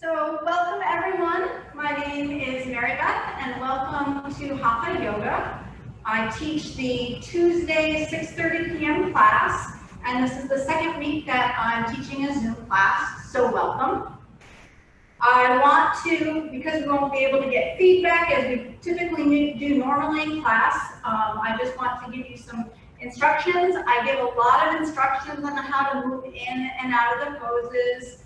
So welcome everyone. My name is Mary Beth and welcome to Hatha Yoga. I teach the Tuesday 6:30 p.m. class, and this is the second week that I'm teaching a Zoom class, so welcome. I want to, because we won't be able to get feedback as we typically do normally in class, I just want to give you some instructions. I give a lot of instructions on how to move in and out of the poses.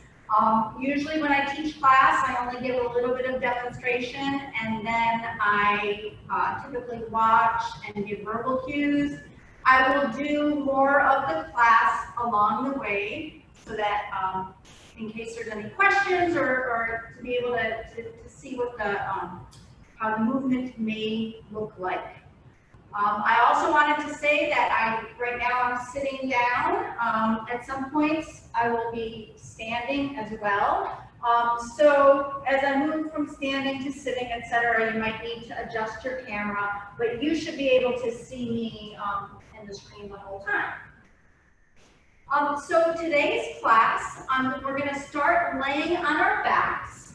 Usually when I teach class, I only give a little bit of demonstration, and then I typically watch and give verbal cues. I will do more of the class along the way so that in case there's any questions or to be able to see what the how the movement may look like. I also wanted to say that right now I'm sitting down. At some points I will be standing as well. So as I move from standing to sitting, etc., you might need to adjust your camera, but you should be able to see me in the screen the whole time. So today's class, we're going to start laying on our backs.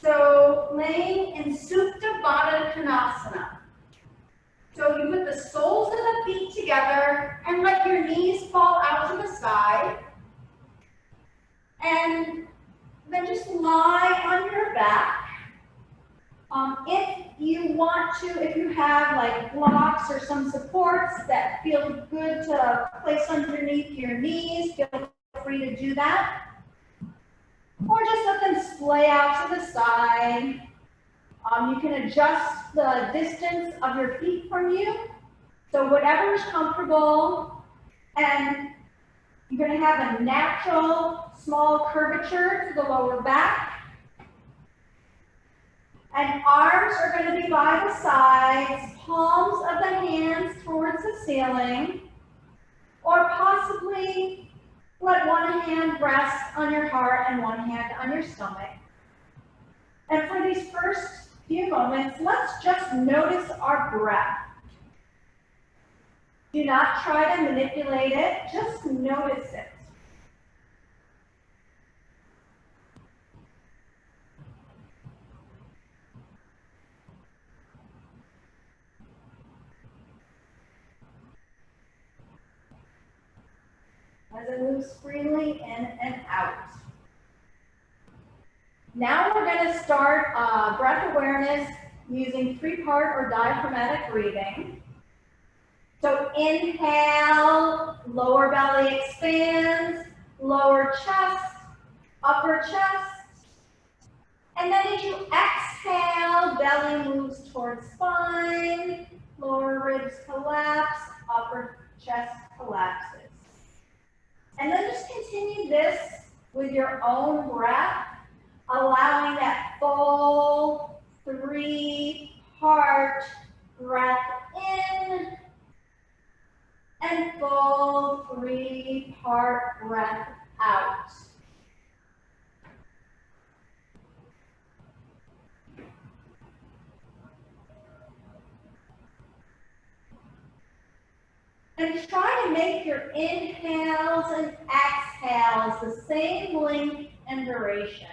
So laying in Supta Baddha Konasana. So you put the soles of the feet together and let your knees fall out to the side. And then just lie on your back. If you want to, if you have like blocks or some supports that feel good to place underneath your knees, feel free to do that. Or just let them splay out to the side. You can adjust the distance of your feet from you. So whatever is comfortable, and you're going to have a natural small curvature to the lower back. And arms are going to be by the sides, palms of the hands towards the ceiling, or possibly let one hand rest on your heart and one hand on your stomach. And for these first few moments, let's just notice our breath. Do not try to manipulate it, just notice it. As it moves freely in and out. Now we're going to start breath awareness using three-part or diaphragmatic breathing. So inhale, lower belly expands, lower chest, upper chest. And then as you exhale, belly moves towards spine, lower ribs collapse, upper chest collapses. And then just continue this with your own breath, allowing that full three-part breath in and full three-part breath out. And try to make your inhales and exhales the same length and duration.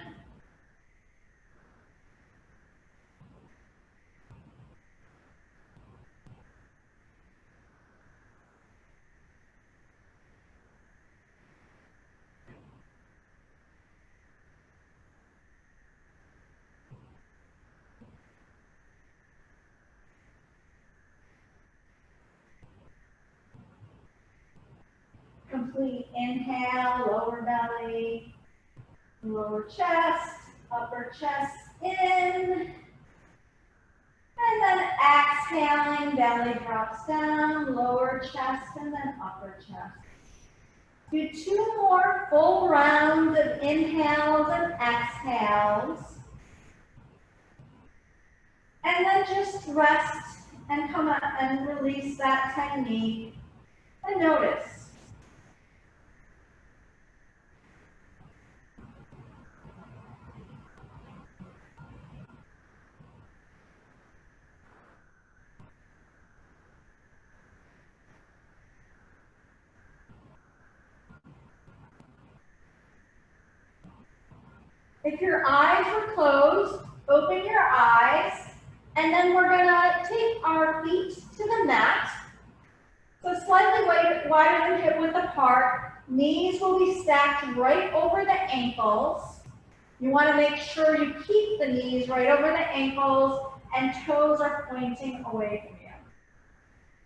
Complete inhale, lower belly, lower chest, upper chest in. And then exhaling, belly drops down, lower chest, and then upper chest. Do two more full rounds of inhales and exhales. And then just rest and come up and release that technique and notice. If your eyes were closed, open your eyes, and then we're gonna take our feet to the mat. So slightly wider than hip width apart. Knees will be stacked right over the ankles. You want to make sure you keep the knees right over the ankles and toes are pointing away from you.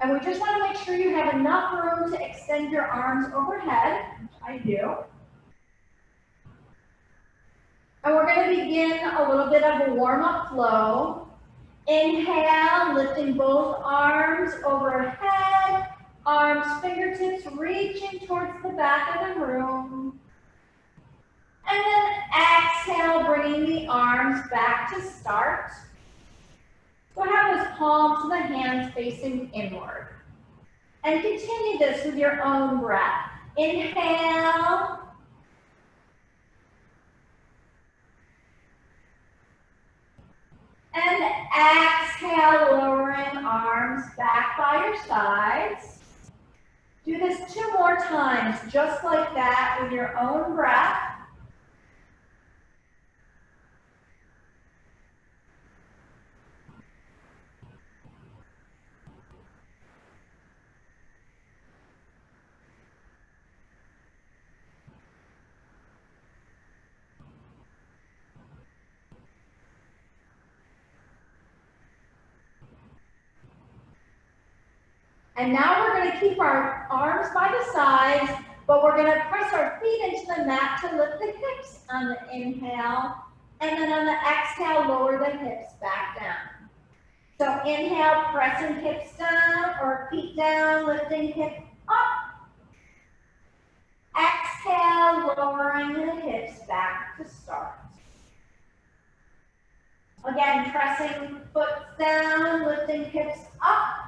And we just want to make sure you have enough room to extend your arms overhead, which I do. And we're going to begin a little bit of a warm-up flow. Inhale, lifting both arms overhead. Arms, fingertips reaching towards the back of the room. And then exhale, bringing the arms back to start. So have those palms of the hands facing inward. And continue this with your own breath. Inhale. And exhale, lowering arms back by your sides. Do this 2 more times, just like that, with your own breath. And now we're going to keep our arms by the sides, but we're going to press our feet into the mat to lift the hips on the inhale. And then on the exhale, lower the hips back down. So inhale, pressing hips down or feet down, lifting hips up. Exhale, lowering the hips back to start. Again, pressing foot down, lifting hips up.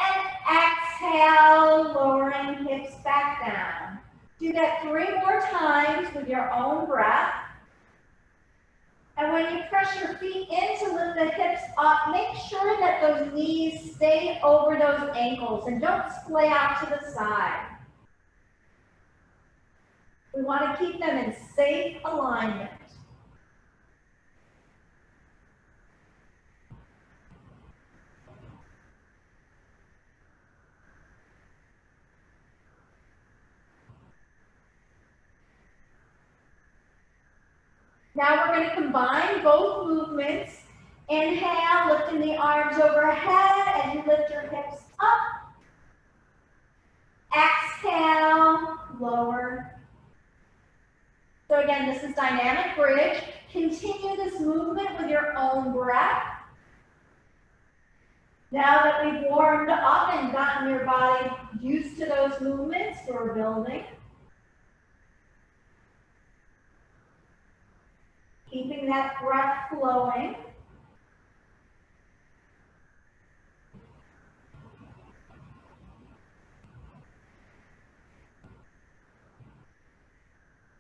And exhale, lowering hips back down. Do that 3 more times with your own breath. And when you press your feet in to lift the hips up, make sure that those knees stay over those ankles and don't splay out to the side. We want to keep them in safe alignment. Now we're going to combine both movements. Inhale, lifting the arms overhead as you lift your hips up. Exhale, lower. So again, this is dynamic bridge. Continue this movement with your own breath. Now that we've warmed up and gotten your body used to those movements, we're building. Keeping that breath flowing.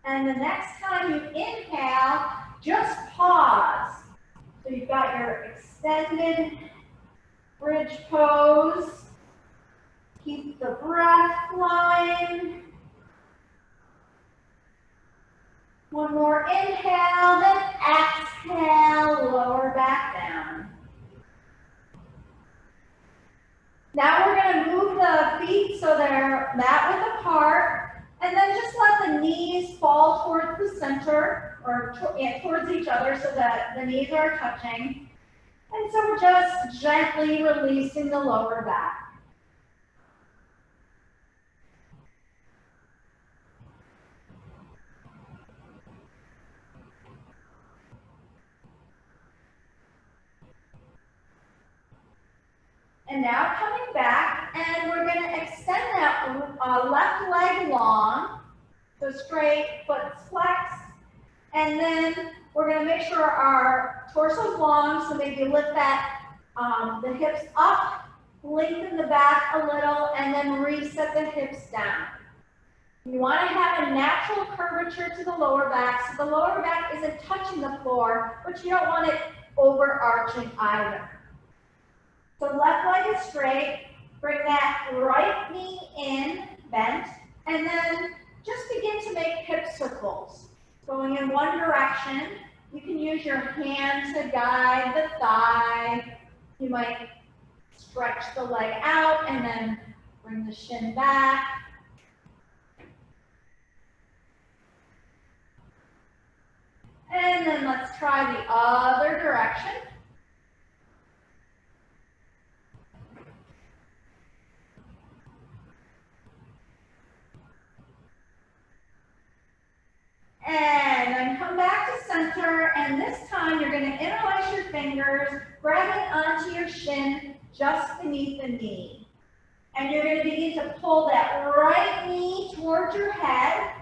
And the next time you inhale, just pause. So you've got your extended bridge pose. Keep the breath flowing. One more inhale, then exhale, lower back down. Now we're going to move the feet so they're mat width apart, and then just let the knees fall towards the center, or towards each other so that the knees are touching. And so we're just gently releasing the lower back. And now coming back, and we're going to extend that left leg long, so straight, foot flexed, and then we're going to make sure our torso is long, so maybe lift that, the hips up, lengthen the back a little, and then reset the hips down. You want to have a natural curvature to the lower back, so the lower back isn't touching the floor, but you don't want it overarching either. So left leg is straight, bring that right knee in, bent, and then just begin to make hip circles. Going in one direction, you can use your hand to guide the thigh. You might stretch the leg out and then bring the shin back. And then let's try the other direction. And then come back to center, and this time you're going to interlace your fingers, grabbing onto your shin just beneath the knee. And you're going to begin to pull that right knee towards your head.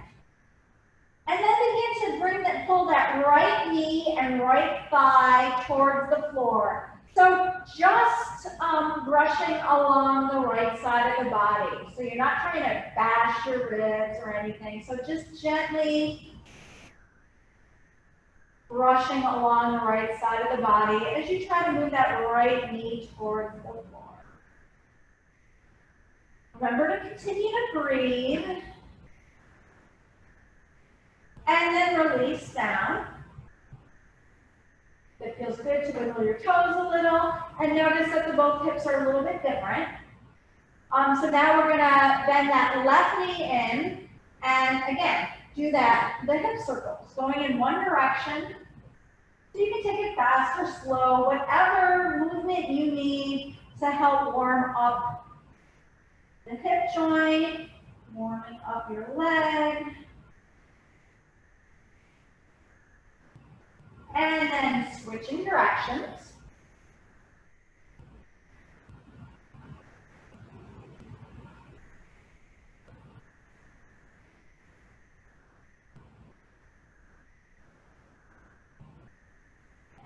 And then begin to pull that right knee and right thigh towards the floor. So just brushing along the right side of the body. So you're not trying to bash your ribs or anything. So just gently brushing along the right side of the body as you try to move that right knee towards the floor. Remember to continue to breathe. And then release down. It feels good to wiggle your toes a little. And notice that both hips are a little bit different. So now we're going to bend that left knee in. And again, do the hip circles, going in one direction. So you can take it fast or slow, whatever movement you need to help warm up the hip joint, warming up your leg. And then switching directions.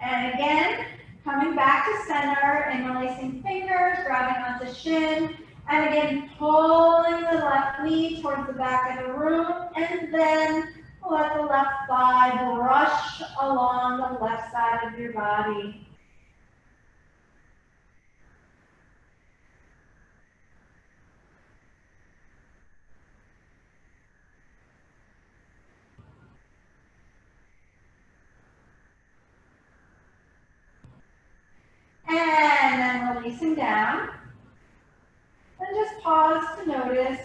And again, coming back to center and releasing fingers, grabbing onto shin. And again, pulling the left knee towards the back of the room. And then let the left thigh brush along the left side of your body. And then releasing down. And just pause to notice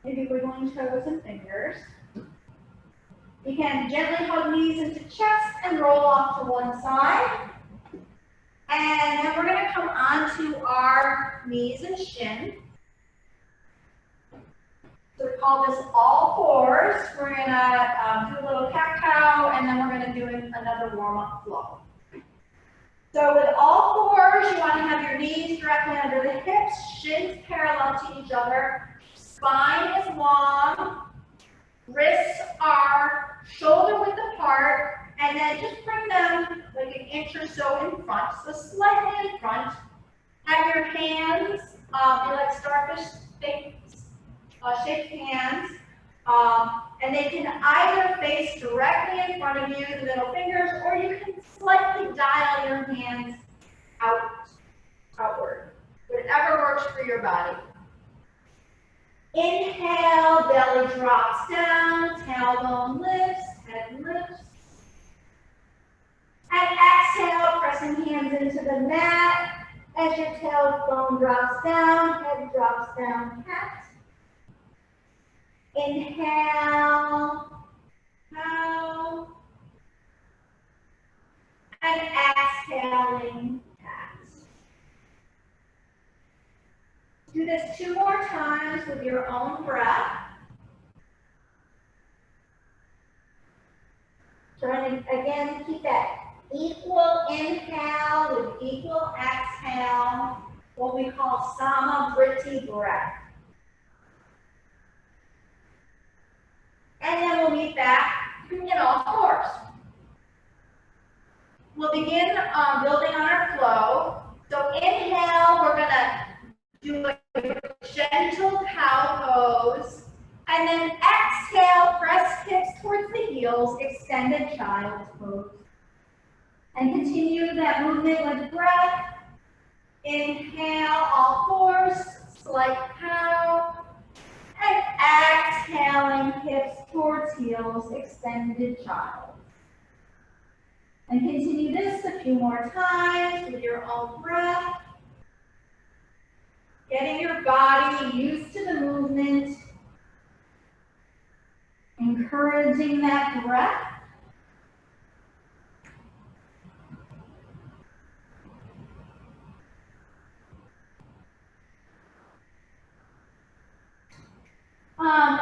maybe wiggling toes and fingers. You can gently hug knees into chest and roll off to one side. And then we're going to come onto our knees and shin. So we call this all fours. We're going to do a little cat-cow, and then we're going to do another warm-up flow. So with all fours, you want to have your knees directly under the hips, shins parallel to each other. Spine is long. Wrists are shoulder width apart, and then just bring them like an inch or so in front, so slightly in front. Have your hands, they're like starfish shaped hands, and they can either face directly in front of you, the middle fingers, or you can slightly dial your hands outward, whatever works for your body. Inhale, belly drops down, tailbone lifts, head lifts. And exhale, pressing hands into the mat. As your tailbone drops down, head drops down, cat. Inhale, bow. And exhaling, cat. Do this 2 more times with your own breath. Trying to, again, keep that equal inhale with equal exhale, what we call Samavriti breath. And then we'll meet back in all fours. We'll begin building on our flow. So inhale, we're going to do a gentle cow pose. And then exhale, press hips towards the heels, extended child's pose. And continue that movement with breath. Inhale, all fours, slight cow. And exhaling, hips towards heels, extended child. And continue this a few more times with your own breath. Getting your body used to the movement. Encouraging that breath.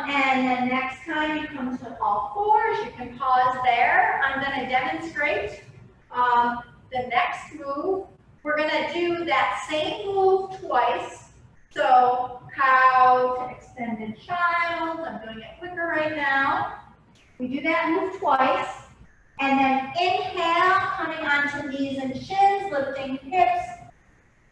And then next time you come to all fours, you can pause there. I'm going to demonstrate the next move. We're going to do that same move twice. So cow to extended child. I'm doing it quicker right now. We do that move twice. And then inhale, coming onto knees and shins, lifting hips,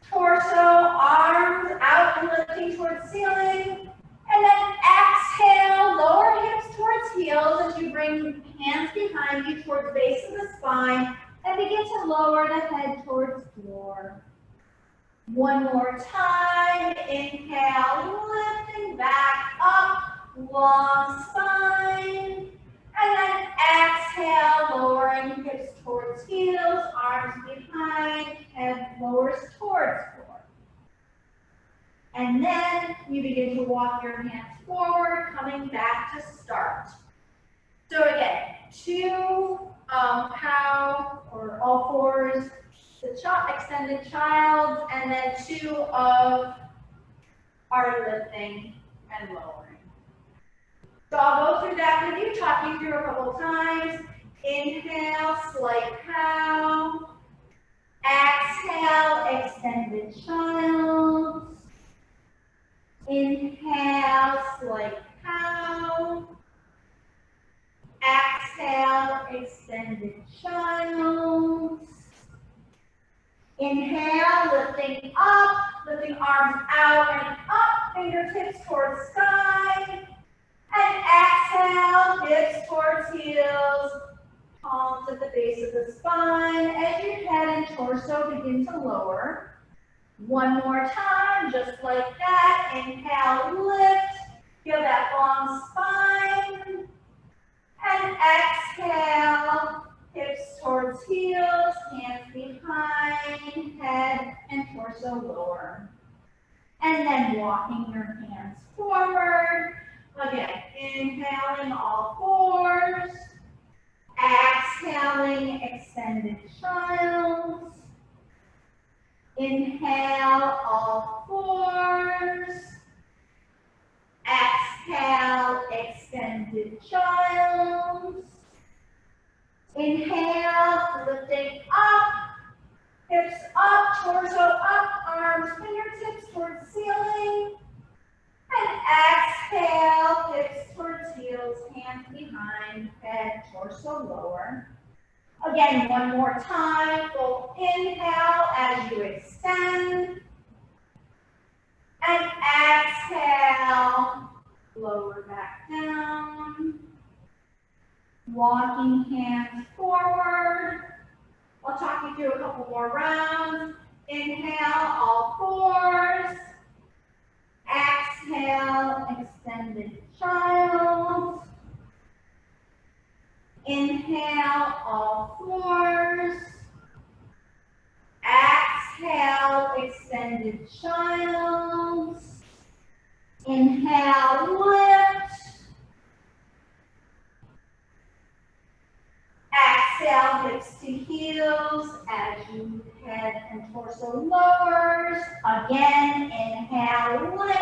torso, arms out and lifting towards ceiling. And then exhale, lower hips towards heels as you bring hands behind you towards the base of the spine and begin to lower the head towards floor. One more time, inhale, lifting back up, long spine. And then exhale, lowering hips towards heels, arms behind, head lowers towards floor. And then you begin to walk your hands forward, coming back to start. So again, two cow or all fours, the extended child, and then two of our lifting and lowering. So I'll go through that with you, talk you through a couple times. Inhale, slight cow. Exhale, extended child. Inhale, slight cow. Exhale, extended child. Inhale, lifting up, lifting arms out and up, fingertips towards sky. And exhale, hips towards heels, palms at the base of the spine. As your head and torso begin to lower. One more time, just like that. Inhale, lift. Feel that long spine. And exhale, hips towards heels, hands behind, head and torso lower. And then walking your hands forward. Again, inhaling all fours. Exhaling, extended child. Inhale, all fours. Exhale, extended child. Inhale, lifting up, hips up, torso up, arms, fingertips towards ceiling. And exhale, hips towards heels, hands behind, head, torso lower. Again, one more time, full inhale as you extend. And exhale, lower back down. Walking hands forward. I'll talk you through a couple more rounds. Inhale, all fours. Exhale, extended child. Inhale, all fours. Exhale, extended child. Inhale, lift. Exhale, hips to heels as you head and torso lowers. Again, inhale, lift.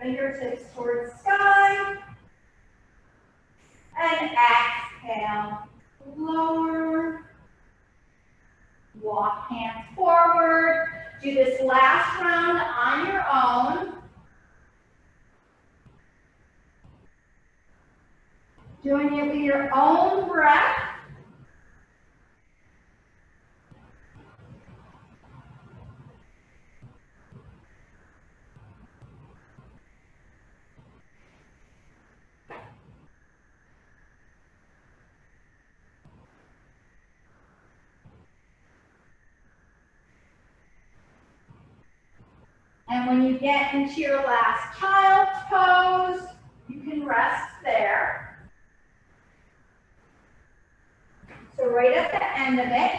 Fingertips towards sky. And exhale, lower. Walk hands forward. Do this last round on your own. Doing it with your own breath. And when you get into your last child's pose, you can rest there. So right at the end of it.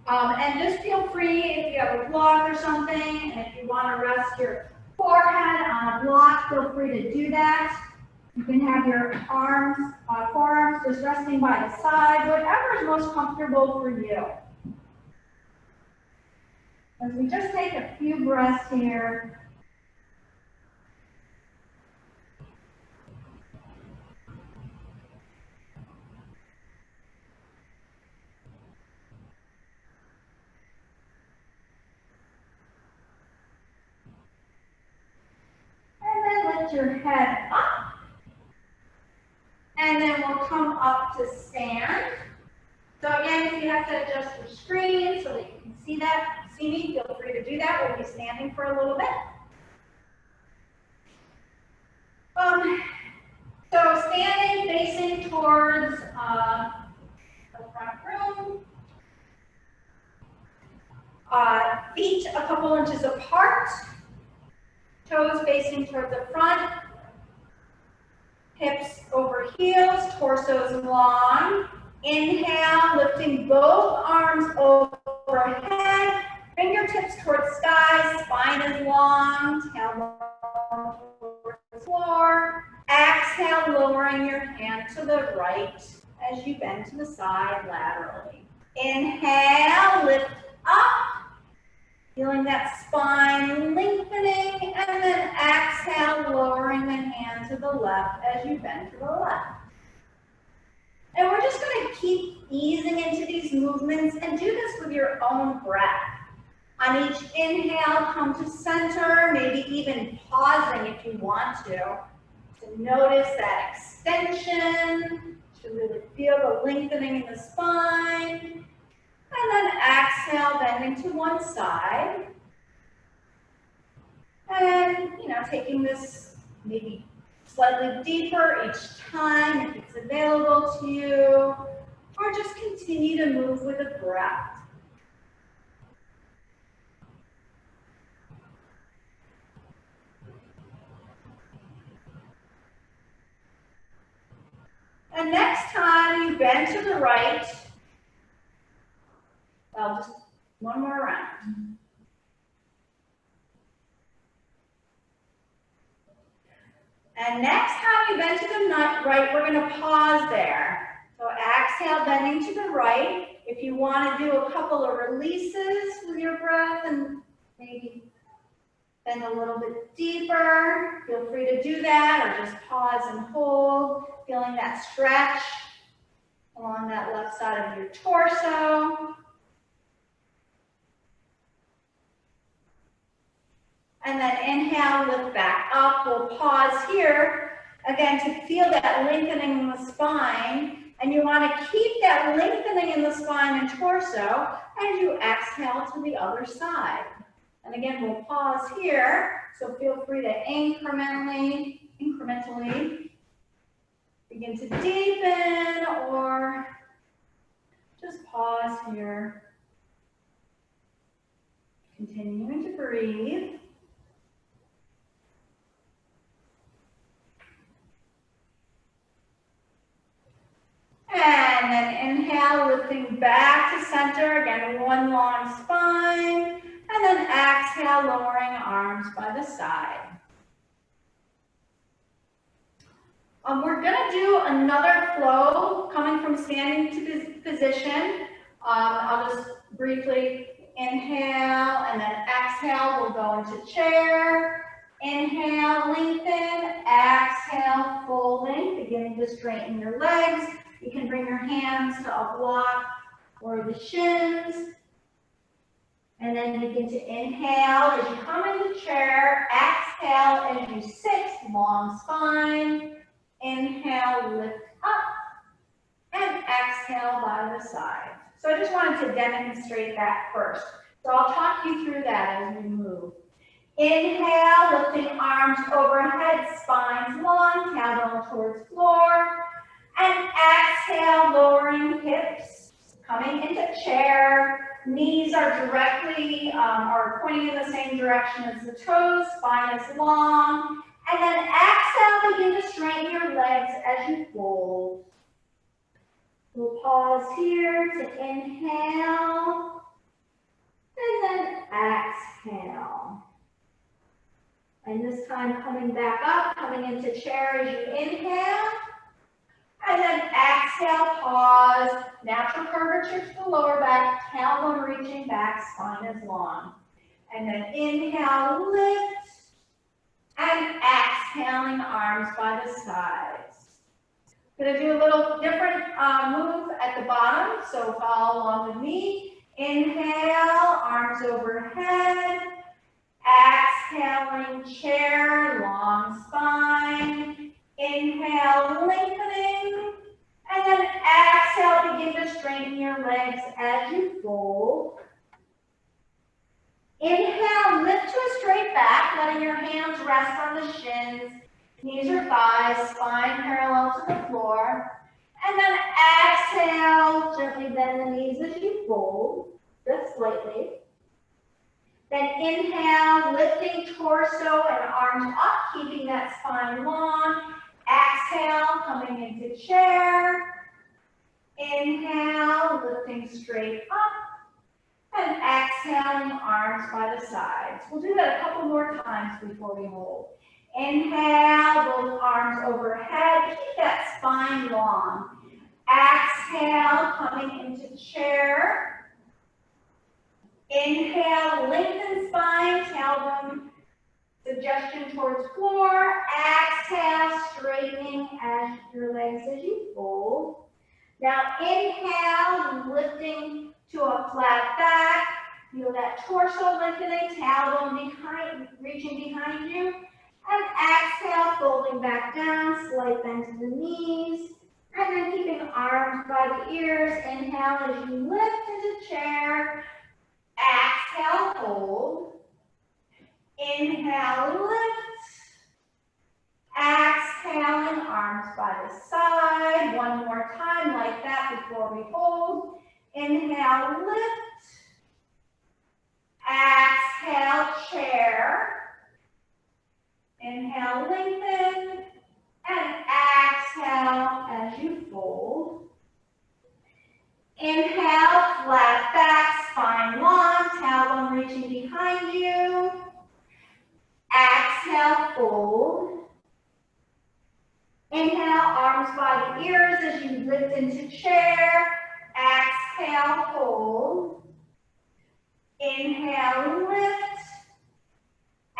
And just feel free if you have a block or something, and if you want to rest your forehead on a block, feel free to do that. You can have your arms, forearms just resting by the side, whatever is most comfortable for you. As we just take a few breaths here. And then lift your head up. And then we'll come up to stand. So again, if you have to adjust your screen so that you can see me, feel free to do that. We'll be standing for a little bit. So standing, facing towards the front room. Feet a couple inches apart. Toes facing toward the front. Hips over heels, torsos long. Inhale, lifting both arms overhead. Fingertips towards sky, spine is long. Tailbone towards the floor. Exhale, lowering your hand to the right as you bend to the side laterally. Inhale, lift up. Feeling that spine lengthening, and then exhale, lowering the hand to the left as you bend to the left. And we're just going to keep easing into these movements and do this with your own breath. On each inhale, come to center, maybe even pausing if you want to notice that extension, to really feel the lengthening in the spine. And then exhale, bending to one side. And, taking this maybe slightly deeper each time if it's available to you. Or just continue to move with the breath. And next time you bend to the right, well, just one more round. And next time you bend to the right, we're going to pause there. So exhale, bending to the right. If you want to do a couple of releases with your breath and maybe bend a little bit deeper, feel free to do that, or just pause and hold, feeling that stretch along that left side of your torso. And then inhale, lift back up. We'll pause here, again, to feel that lengthening in the spine. And you want to keep that lengthening in the spine and torso as you exhale to the other side. And again, we'll pause here. So feel free to incrementally begin to deepen or just pause here. Continuing to breathe. And then inhale, lifting back to center. Again, one long spine. And then exhale, lowering arms by the side. We're going to do another flow coming from standing to position. I'll just briefly inhale and then exhale. We'll go into chair. Inhale, lengthen. Exhale, folding, beginning to straighten your legs. You can bring your hands to a block or the shins. And then begin to inhale as you come into chair. Exhale as you sit, long spine. Inhale, lift up. And exhale by the side. So I just wanted to demonstrate that first. So I'll talk you through that as we move. Inhale, lifting arms overhead, spines long, tailbone towards floor. And exhale, lowering hips, coming into chair. knees are directly, or pointing in the same direction as the toes, spine is long. And then exhale, begin to straighten your legs as you fold. We'll pause here to inhale, and then exhale. And this time coming back up, coming into chair as you inhale. And then exhale, pause, natural curvature to the lower back, tailbone reaching back, spine is long. And then inhale, lift, and exhaling, arms by the sides. Gonna do a little different move at the bottom, so follow along with me. Inhale, arms overhead. Exhaling, chair, long spine. Inhale, lengthening. And then exhale, begin to straighten your legs as you fold. Inhale, lift to a straight back, letting your hands rest on the shins, knees or thighs, spine parallel to the floor. And then exhale, gently bend the knees as you fold, just slightly. Then inhale, lifting torso and arms up, keeping that spine long. Exhale, coming into chair. Inhale, lifting straight up. And exhaling, arms by the sides. We'll do that a couple more times before we hold. Inhale, both arms overhead. Keep that spine long. Exhale, coming into chair. Inhale, lengthen spine, tailbone suggestion towards floor. Exhale, straightening as your legs as you fold. Now inhale, lifting to a flat back. Feel that torso lengthening, tailbone behind, reaching behind you. And exhale, folding back down, slight bend to the knees. And then keeping arms by the ears. Inhale as you lift into chair. Exhale, hold. Inhale, lift. Exhaling, arms by the side. One more time like that before we hold. Inhale, lift. Exhale, chair. Inhale, lengthen. And exhale as you fold. Inhale, flat back, spine long, tailbone reaching behind you. Exhale, fold. Inhale, arms by the ears as you lift into chair. Exhale, hold. Inhale, lift.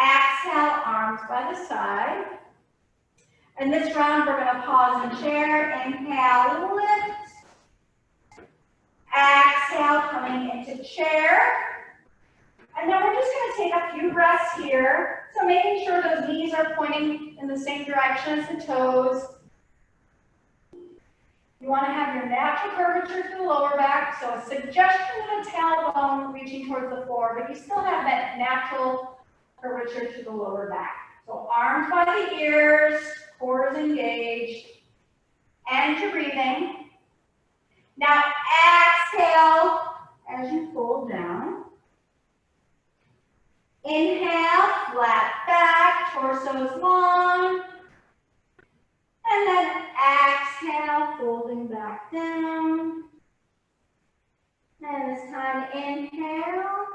Exhale, arms by the side. And this round, we're going to pause in chair. Inhale, lift. Exhale, coming into chair. And then we're just going to take a few breaths here. So making sure those knees are pointing in the same direction as the toes. You want to have your natural curvature to the lower back. So a suggestion of the tailbone reaching towards the floor, but you still have that natural curvature to the lower back. So arms by the ears, core is engaged, and you're breathing. Now exhale as you fold down. Inhale, flat back, torso's long. And then exhale, folding back down. And this time, inhale,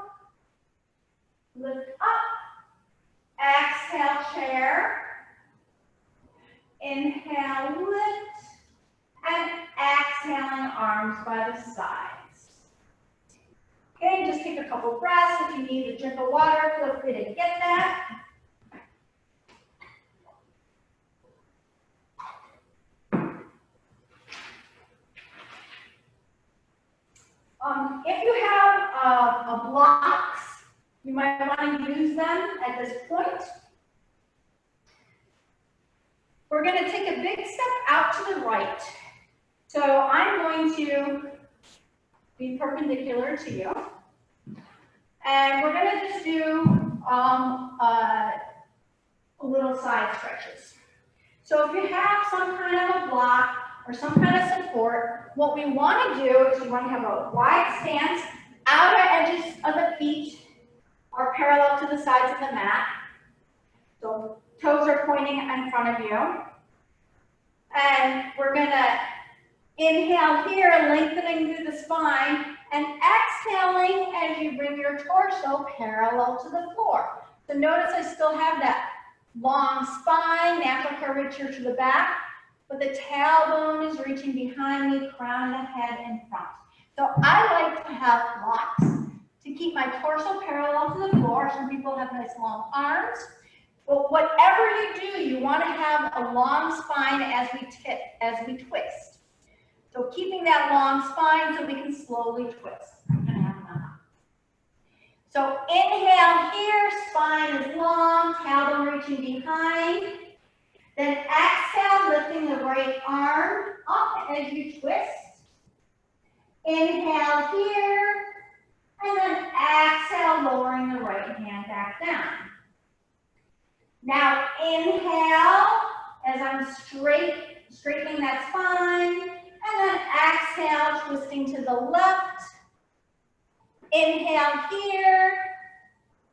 lift up. Exhale, chair. Inhale, lift. And exhaling, arms by the sides. Okay, just take a couple breaths. If you need a drink of water, feel free to get that. If you have blocks, you might want to use them at this point. We're going to take a big step out to the right. So I'm going to be perpendicular to you. And we're going to just do little side stretches. So if you have some kind of a block or some kind of support, what we want to do is we want to have a wide stance Outer edges of the feet are parallel to the sides of the mat. So toes are pointing in front of you. And we're gonna inhale here, lengthening through the spine, and exhaling as you bring your torso parallel to the floor. So notice I still have that long spine, natural curvature to the back, but the tailbone is reaching behind me, crown of the head in front. So I like to have blocks to keep my torso parallel to the floor. Some people have nice long arms. But whatever you do, you want to have a long spine as we twist. So keeping that long spine so we can slowly twist. So inhale here, spine is long, tailbone reaching behind. Then exhale, lifting the right arm up as you twist. Inhale here, and then exhale, lowering the right hand back down. Now inhale as I'm straightening that spine, and then exhale, twisting to the left. Inhale here,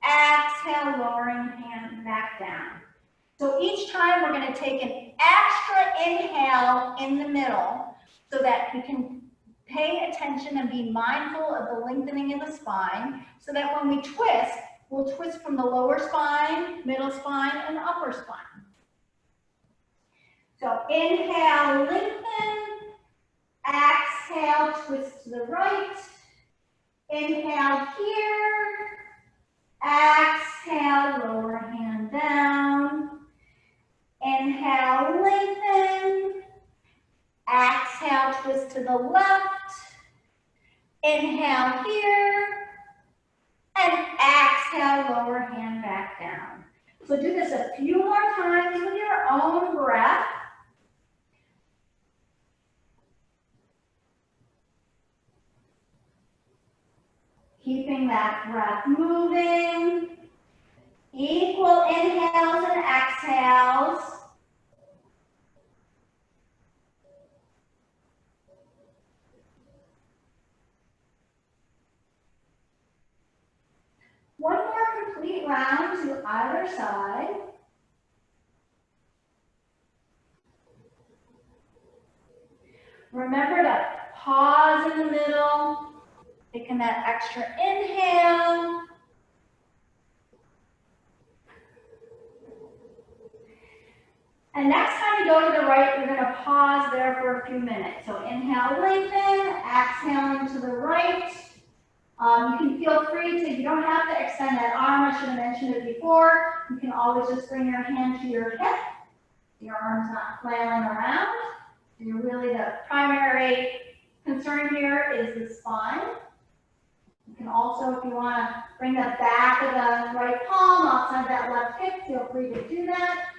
exhale, lowering hand back down. So each time we're going to take an extra inhale in the middle so that we can pay attention and be mindful of the lengthening of the spine, so that when we twist, we'll twist from the lower spine, middle spine, and upper spine. So inhale, lengthen. Exhale, twist to the right. Inhale here. Exhale, lower hand down. Inhale, lengthen. Exhale, twist to the left. Inhale here. And exhale, lower hand back down. So do this a few more times with your own breath. Keeping that breath moving. Equal inhales and exhales. One more complete round to either side. Remember to pause in the middle, taking that extra inhale. And next time you go to the right, you're going to pause there for a few minutes. So inhale, lengthen, exhaling to the right. You can feel free to, you don't have to extend that arm. I should have mentioned it before. You can always just bring your hand to your hip. Your arm's not flailing around. You're really, the primary concern here is the spine. You can also, if you want to bring the back of the right palm outside that left hip, feel free to do that.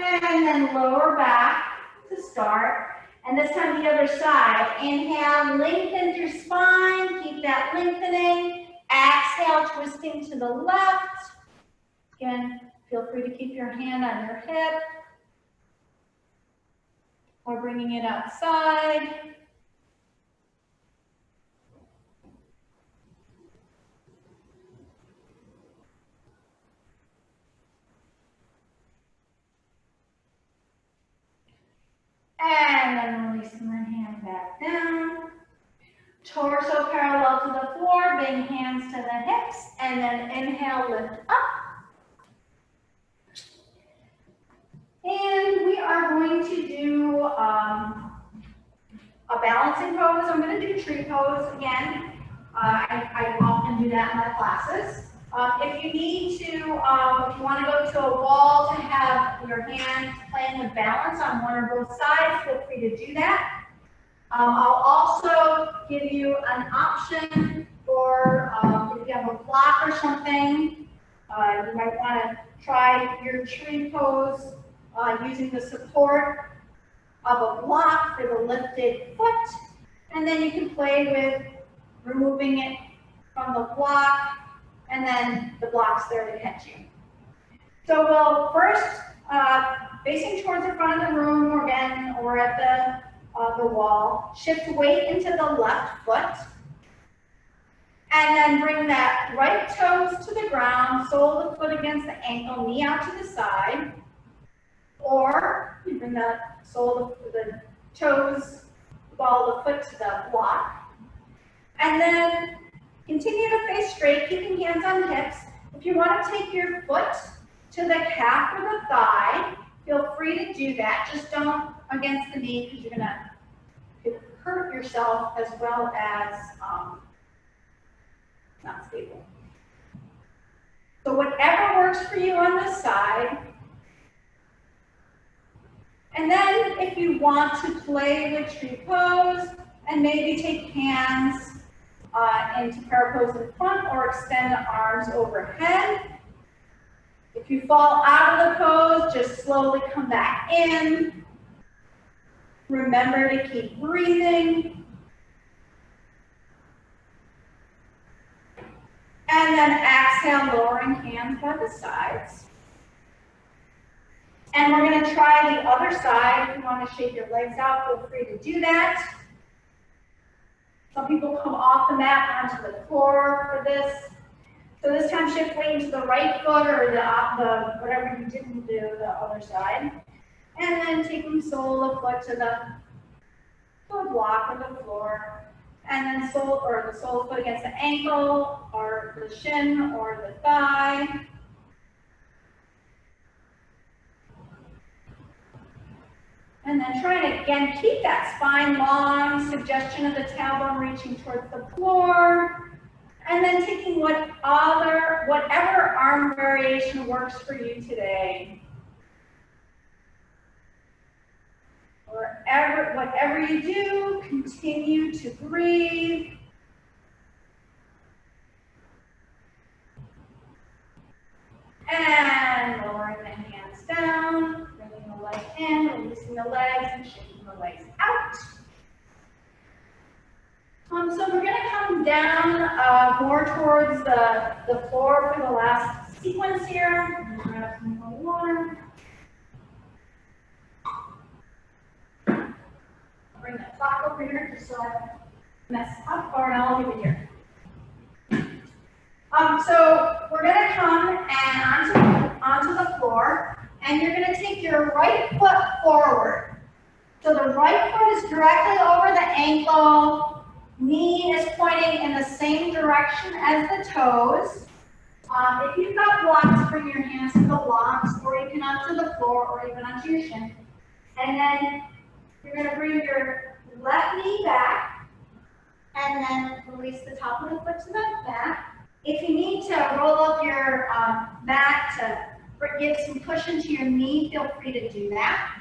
And then lower back to start. And this time the other side. Inhale, lengthen your spine. Keep that lengthening. Exhale, twisting to the left. Again, feel free to keep your hand on your hip. Or bringing it outside. And then releasing the hand back down. Torso parallel to the floor, bring hands to the hips, and then inhale, lift up. And we are going to do a balancing pose. I'm going to do tree pose again. I often do that in my classes. If you need to, if you want to go to a wall to have your hands playing with balance on one or both sides, feel free to do that. I'll also give you an option for if you have a block or something, you might want to try your tree pose using the support of a block for the lifted foot, and then you can play with removing it from the block, and then the block's there to catch you. So we'll first facing towards the front of the room or again, or at the wall. Shift weight into the left foot. And then bring that right toes to the ground, sole of the foot against the ankle, knee out to the side. Or you bring that sole of the toes, ball of the foot to the block. And then continue to face straight, keeping hands on hips. If you want to take your foot to the calf or the thigh, feel free to do that. Just don't against the knee because you're going to hurt yourself as well as not stable. So whatever works for you on this side. And then if you want to play with tree pose and maybe take hands into para pose in front or extend the arms overhead. If you fall out of the pose, just slowly come back in. Remember to keep breathing. And then exhale, lowering hands by the sides. And we're going to try the other side. If you want to shake your legs out, feel free to do that. Some people come off the mat onto the floor for this. So this time shift weight into the right foot or the whatever you didn't do, the other side. And then taking sole of foot to the block or the floor. And then the sole of foot against the ankle or the shin or the thigh. And then try to, again, keep that spine long, suggestion of the tailbone reaching towards the floor. And then taking whatever arm variation works for you today. Whatever you do, continue to breathe. And lowering the hands down, bringing the legs in, releasing the legs, and shaking the legs out. So we're going to come down more towards the floor for the last sequence here. Grab some more water. Bring that clock over here just so I don't mess up, or I'll leave it here. So we're going to come and onto the floor, and you're going to take your right foot forward. So the right foot is directly over the ankle, knee is pointing in the same direction as the toes. If you've got blocks, bring your hands to the blocks, or even onto the floor, or even onto your shin. And then you're going to bring your left knee back, and then release the top of the foot to the back. If you need to roll up your mat to give some cushion to your knee, feel free to do that.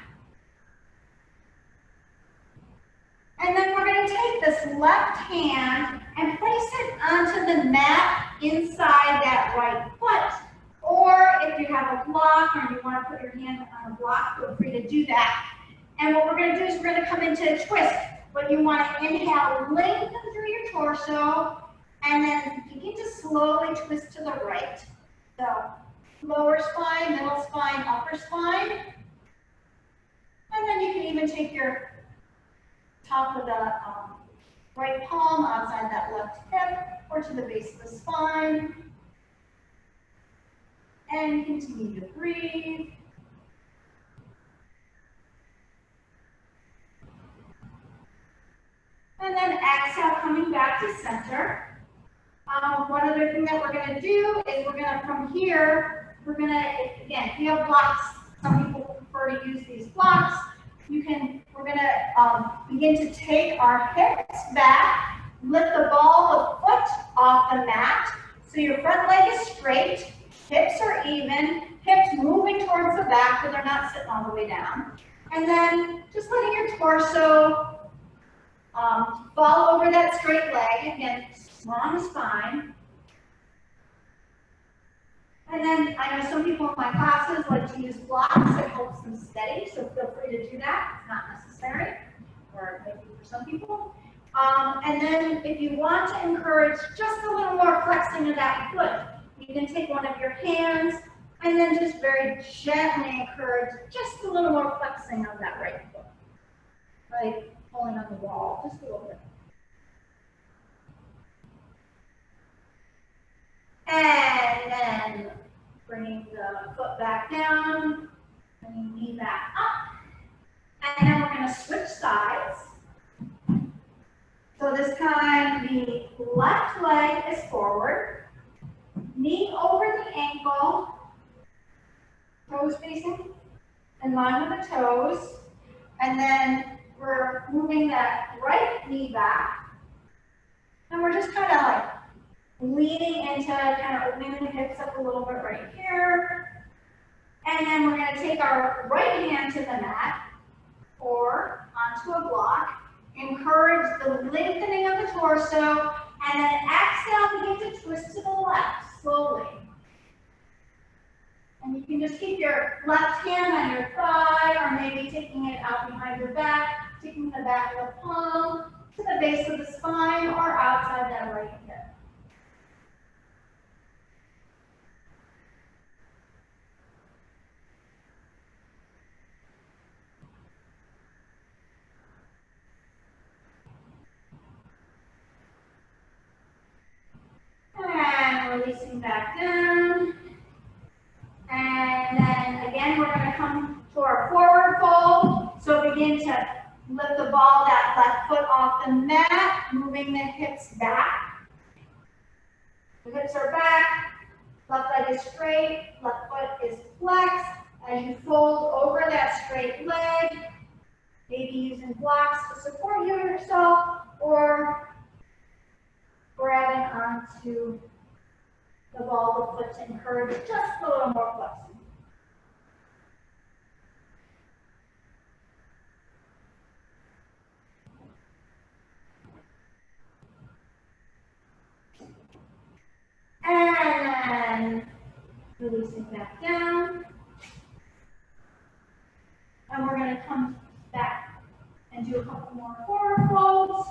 And then we're going to take this left hand and place it onto the mat inside that right foot. Or if you have a block or you want to put your hand on a block, feel free to do that. And what we're going to do is we're going to come into a twist. But you want to inhale, lengthen through your torso, and then begin to slowly twist to the right. So lower spine, middle spine, upper spine. And then you can even take your top of the right palm outside that left hip or to the base of the spine. And continue to breathe. And then exhale, coming back to center. One other thing that we're going to do is we're going to, from here, we're going to, again, if you have blocks, some people prefer to use these blocks. We're going to begin to take our hips back, lift the ball of foot off the mat. So your front leg is straight, hips are even, hips moving towards the back, but they're not sitting all the way down. And then just letting your torso fall over that straight leg, again, long spine. And then I know some people in my classes like to use blocks. It helps them steady, so feel free to do that. It's not necessary, or maybe for some people. And then if you want to encourage just a little more flexing of that foot, you can take one of your hands, And then just very gently encourage just a little more flexing of that right foot. Like pulling on the wall, just a little bit. And then bringing the foot back down, bringing the knee back up. And then we're going to switch sides. So this time the left leg is forward, knee over the ankle, toes facing in line with the toes. And then we're moving that right knee back. And we're just kind of like leaning into kind of opening the hips up a little bit right here. And then we're going to take our right hand to the mat or onto a block. Encourage the lengthening of the torso. And then exhale, begin to twist to the left slowly. And you can just keep your left hand on your thigh or maybe taking it out behind your back, taking the back of the palm to the base of the spine or outside that right hip. And releasing back down. And then again, we're going to come to our forward fold. So begin to lift the ball, that left foot off the mat, moving the hips back. The hips are back, left leg is straight, left foot is flexed. As you fold over that straight leg, maybe using blocks to support you yourself, or grabbing onto the ball of the foot to encourage just a little more flexing. And then releasing back down. And we're going to come back and do a couple more forward folds.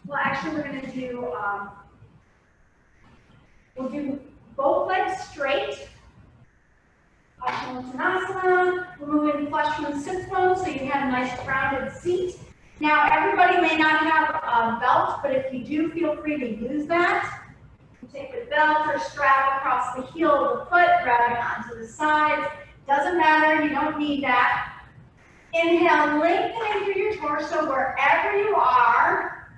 Well, actually, we're going to do, we'll do both legs straight. Uttanasana. We're moving flush from the sit bone so you have a nice rounded seat. Now, everybody may not have a belt, but if you do, feel free to use that. You take the belt or strap across the heel of the foot, grabbing onto the sides. Doesn't matter, you don't need that. Inhale, lengthening through your torso wherever you are.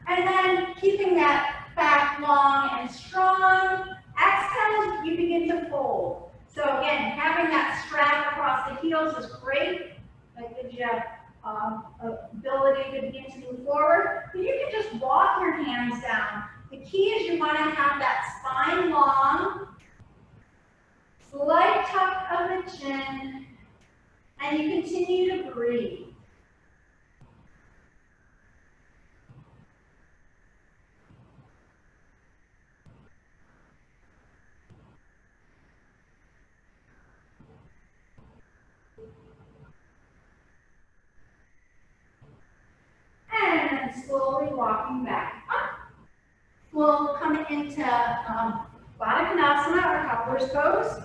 And then keeping that back long and strong. Exhale, you begin to fold. So again, having that strap across the heels is great. That gives you ability to begin to move forward. But you can just walk your hands down. The key is you want to have that spine long, slight tuck of the chin, and you continue to breathe. And then slowly walking back up. We'll come into Baddha Konasana or cobbler's pose.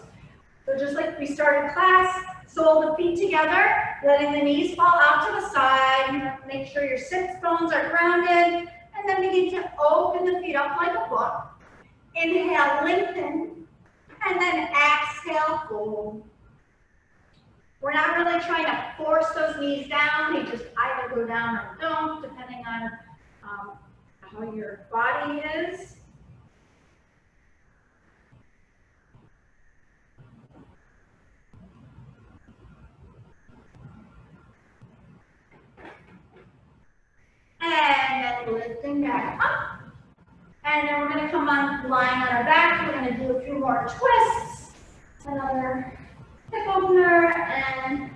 So just like we started class, sole the feet together, letting the knees fall out to the side. Make sure your sits bones are grounded. And then begin to open the feet up like a book. Inhale, lengthen. And then exhale, fold. We're not really trying to force those knees down. They just either go down or don't, depending on how your body is. And then lifting back up. And then we're going to come on lying on our back. We're going to do a few more twists. Another hip opener and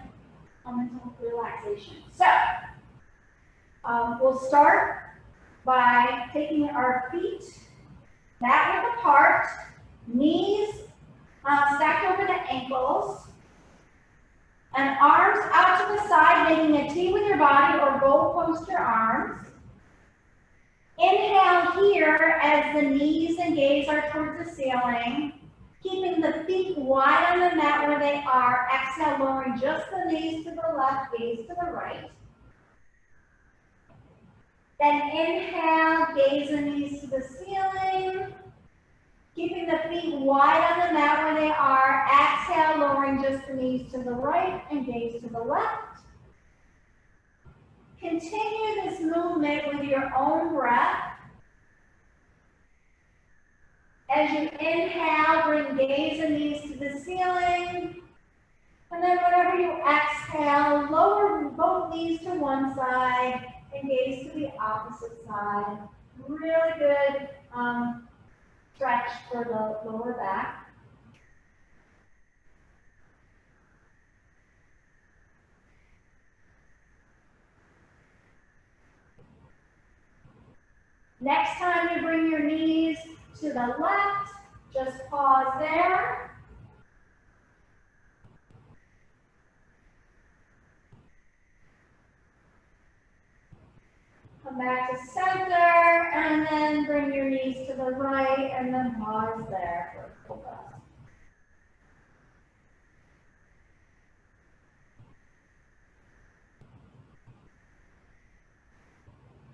a mental relaxation. So we'll start by taking our feet mat width apart, knees stacked over the ankles, and arms out to the side, making a T with your body or goal post your arms. Inhale here as the knees and gaze are towards the ceiling. Keeping the feet wide on the mat where they are. Exhale, lowering just the knees to the left, gaze to the right. Then inhale, gaze the knees to the ceiling. Keeping the feet wide on the mat where they are. Exhale, lowering just the knees to the right and gaze to the left. Continue this movement with your own breath. As you inhale, bring gaze and knees to the ceiling. And then whenever you exhale, lower both knees to one side and gaze to the opposite side. Really good stretch for the lower back. Next time you bring your knees to the left, just pause there. Come back to center, and then bring your knees to the right, and then pause there for a full breath.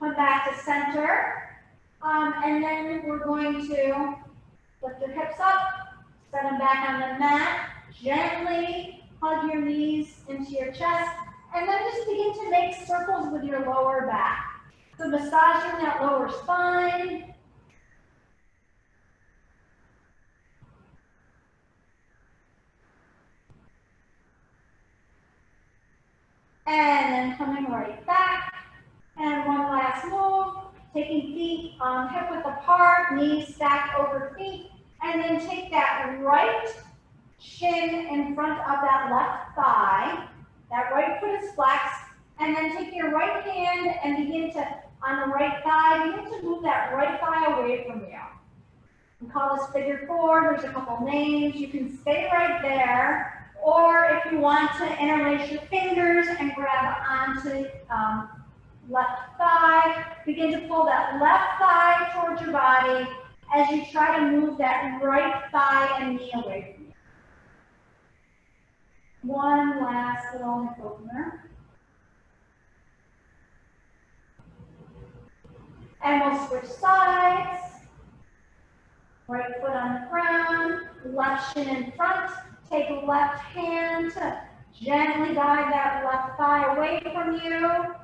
Come back to center, and then we're going to lift your hips up, set them back on the mat, gently hug your knees into your chest, and then just begin to make circles with your lower back. So massaging that lower spine. And then coming right back. And one last move. Taking feet hip width apart, knees stacked over feet. And then take that right shin in front of that left thigh. That right foot is flexed. And then take your right hand and begin to, on the right thigh, begin to move that right thigh away from you. We call this figure four. There's a couple names. You can stay right there. Or if you want to interlace your fingers and grab onto left thigh, begin to pull that left thigh towards your body as you try to move that right thigh and knee away from you. One last little hip opener. And we'll switch sides. Right foot on the ground, left shin in front. Take left hand to gently guide that left thigh away from you.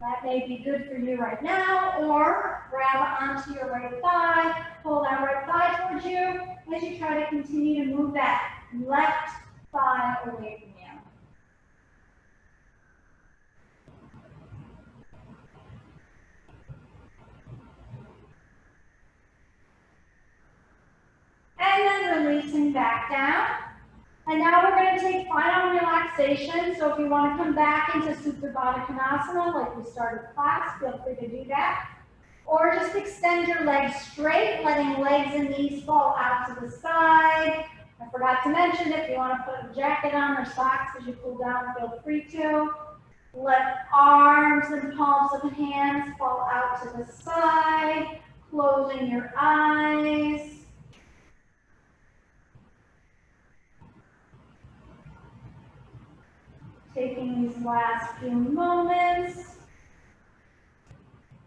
That may be good for you right now, or grab onto your right thigh, pull that right thigh towards you as you try to continue to move that left thigh away from you. And then releasing back down. And now we're going to take final relaxation. So if you want to come back into Supta Baddha Konasana like we started class, feel free to do that. Or just extend your legs straight, letting legs and knees fall out to the side. I forgot to mention, if you want to put a jacket on or socks as you pull down, feel free to. Let arms and palms of the hands fall out to the side, closing your eyes. Taking these last few moments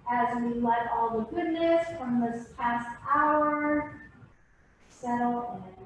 as we let all the goodness from this past hour settle in.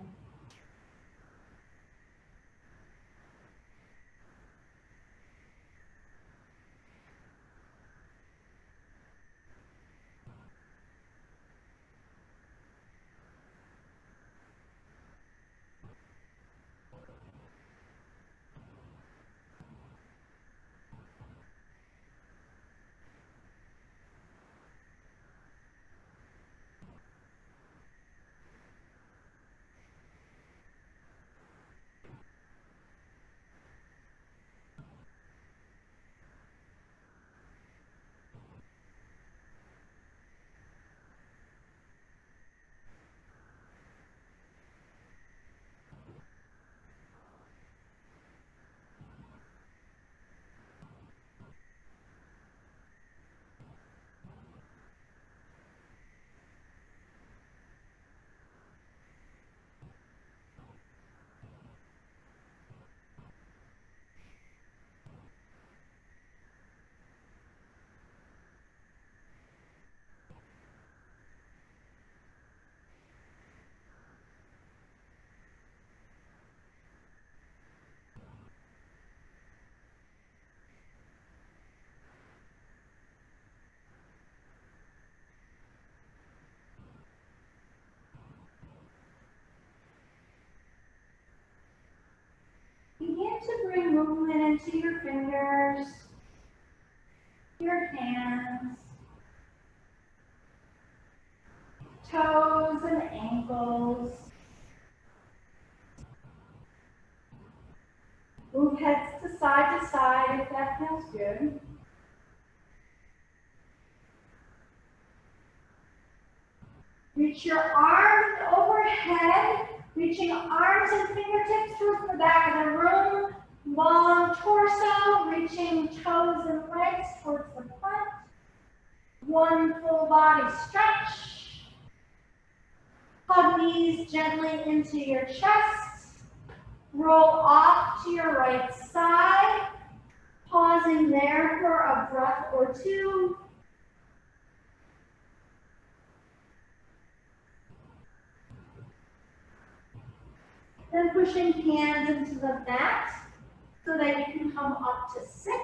to bring movement into your fingers, your hands, toes and ankles. Move heads to side if that feels good. Reach your arms overhead, reaching arms and fingertips towards the back of the room. Long torso, reaching toes and legs towards the front. One full body stretch. Hug knees gently into your chest. Roll off to your right side. Pausing there for a breath or two. Then pushing hands into the mat so that you can come up to sit.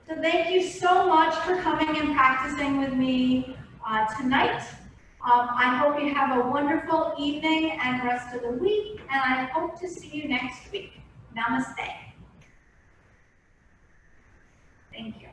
So thank you so much for coming and practicing with me tonight. I hope you have a wonderful evening and rest of the week, and I hope to see you next week. Namaste. Thank you.